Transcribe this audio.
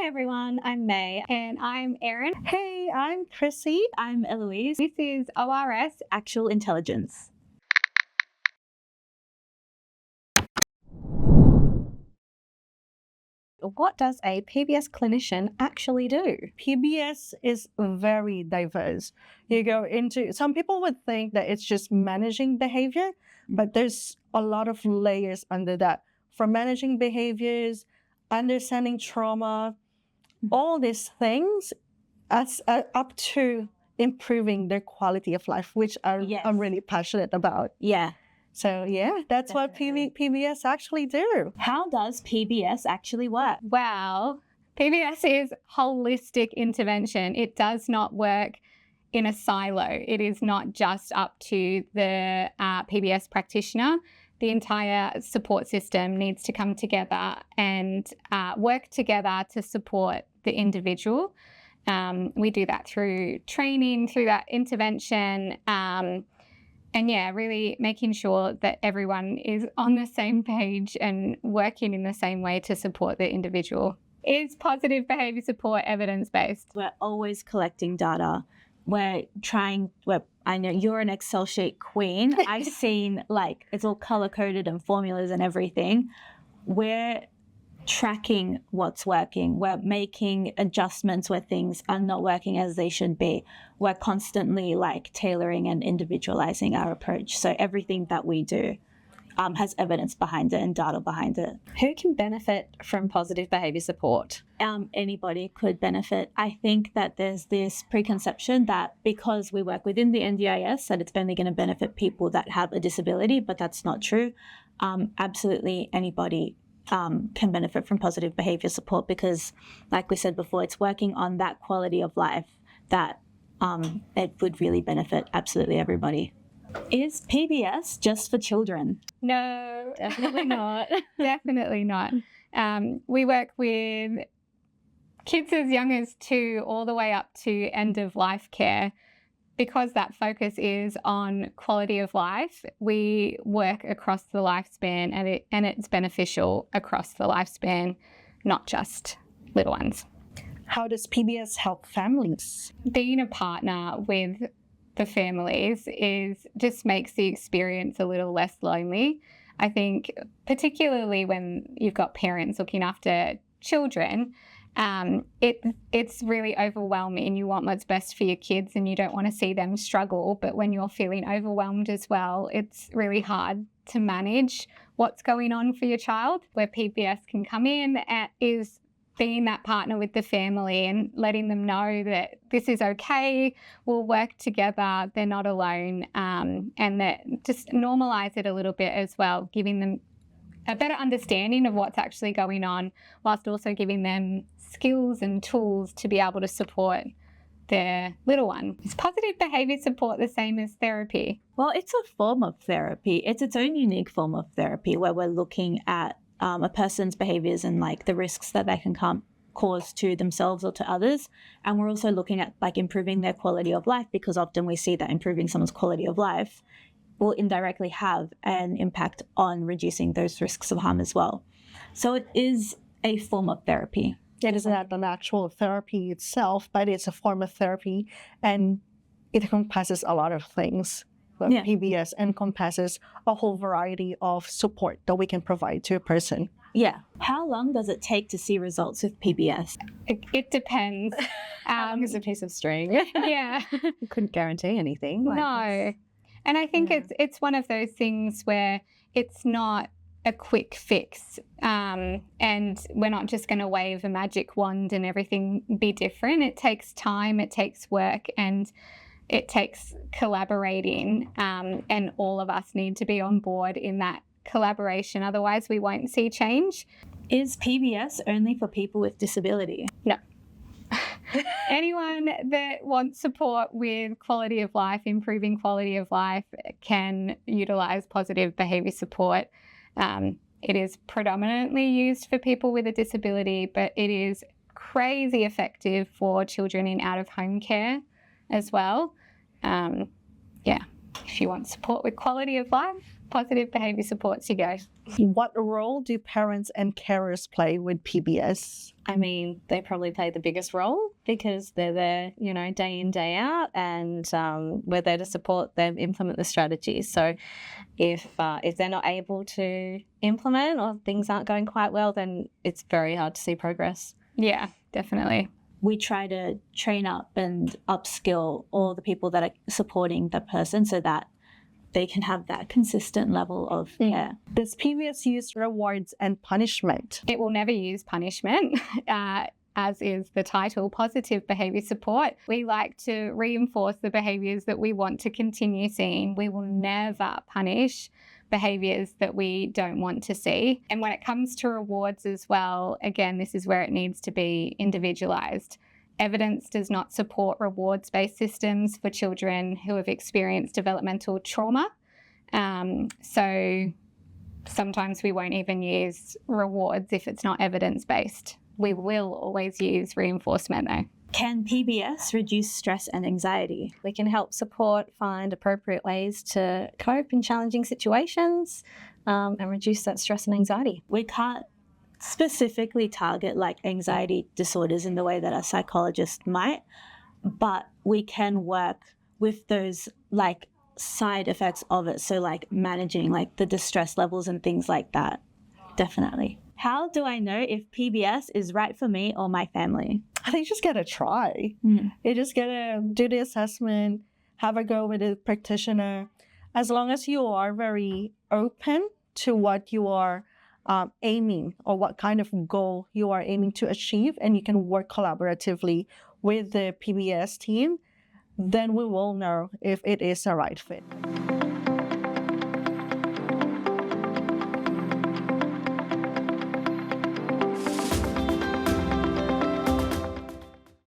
Hi everyone, I'm May. And I'm Erin. Hey, I'm Chrissy. I'm Eloise. This is ORS Actual Intelligence. What does a PBS clinician actually do? PBS is very diverse. Some people would think that it's just managing behavior, but there's a lot of layers under that. From managing behaviors, understanding trauma, all these things, up to improving their quality of life, which I'm really passionate about. Yeah. So that's Definitely. what PBS actually do. How does PBS actually work? Well, PBS is holistic intervention. It does not work in a silo. It is not just up to the PBS practitioner. The entire support system needs to come together and work together to support the individual. We do that through training, through that intervention, and really making sure that everyone is on the same page and working in the same way to support the individual. Is positive behaviour support evidence-based? We're always collecting data. I know you're an Excel sheet queen. I've seen it's all color-coded and formulas and everything. We're tracking what's working. We're making adjustments where things are not working as they should be. We're constantly tailoring and individualizing our approach. So everything that we do has evidence behind it and data behind it. Who can benefit from positive behaviour support? Anybody could benefit. I think that there's this preconception that because we work within the NDIS that it's only going to benefit people that have a disability, but that's not true. Absolutely anybody can benefit from positive behaviour support because, like we said before, it's working on that quality of life that it would really benefit absolutely everybody. Is PBS just for children? No, Definitely not. Definitely not. We work with kids as young as 2 all the way up to end-of-life care. Because that focus is on quality of life, we work across the lifespan and it's beneficial across the lifespan, not just little ones. How does PBS help families? Being a partner with the families just makes the experience a little less lonely. I think particularly when you've got parents looking after children, it's really overwhelming. You want what's best for your kids and you don't want to see them struggle. But when you're feeling overwhelmed as well, it's really hard to manage what's going on for your child. Where PBS can come in is being that partner with the family and letting them know that this is okay, we'll work together, they're not alone, and that just normalise it a little bit as well, giving them a better understanding of what's actually going on, whilst also giving them skills and tools to be able to support their little one. Is positive behaviour support the same as therapy? Well, it's a form of therapy. It's its own unique form of therapy where we're looking at a person's behaviours and the risks that they can cause to themselves or to others. And we're also looking at improving their quality of life, because often we see that improving someone's quality of life will indirectly have an impact on reducing those risks of harm as well. So it is a form of therapy. It is not an actual therapy itself, but it's a form of therapy, and it encompasses a lot of things. PBS encompasses a whole variety of support that we can provide to a person. Yeah. How long does it take to see results with PBS? It depends. How long is a piece of string? Yeah. You couldn't guarantee anything. No. And I think it's one of those things where it's not a quick fix, and we're not just going to wave a magic wand and everything be different. It takes time, it takes work, and it takes collaborating, and all of us need to be on board in that collaboration. Otherwise, we won't see change. Is PBS only for people with disability? No. Anyone that wants support with quality of life, improving quality of life, can utilise positive behaviour support. It is predominantly used for people with a disability, but it is crazy effective for children in out-of-home care as well. If you want support with quality of life, positive behaviour supports you go. What role do parents and carers play with PBS? I mean, they probably play the biggest role because they're there, day in, day out, and we're there to support them implement the strategies. So if they're not able to implement or things aren't going quite well, then it's very hard to see progress. Yeah, definitely. We try to train up and upskill all the people that are supporting the person so that they can have that consistent level of care. Does PBS use rewards and punishment? It will never use punishment, as is the title, positive behaviour support. We like to reinforce the behaviours that we want to continue seeing. We will never punish behaviours that we don't want to see. And when it comes to rewards as well, again, this is where it needs to be individualised. Evidence does not support rewards-based systems for children who have experienced developmental trauma. So sometimes we won't even use rewards if it's not evidence-based. We will always use reinforcement though. Can PBS reduce stress and anxiety? We can help support, find appropriate ways to cope in challenging situations and reduce that stress and anxiety. We can't specifically target like anxiety disorders in the way that a psychologist might, but we can work with those like side effects of it. So like managing like the distress levels and things like that. Definitely. How do I know if PBS is right for me or my family? I think you just gotta try. You just gotta do the assessment, have a go with a practitioner. As long as you are very open to what you are aiming or what kind of goal you are aiming to achieve, and you can work collaboratively with the PBS team, then we will know if it is the right fit.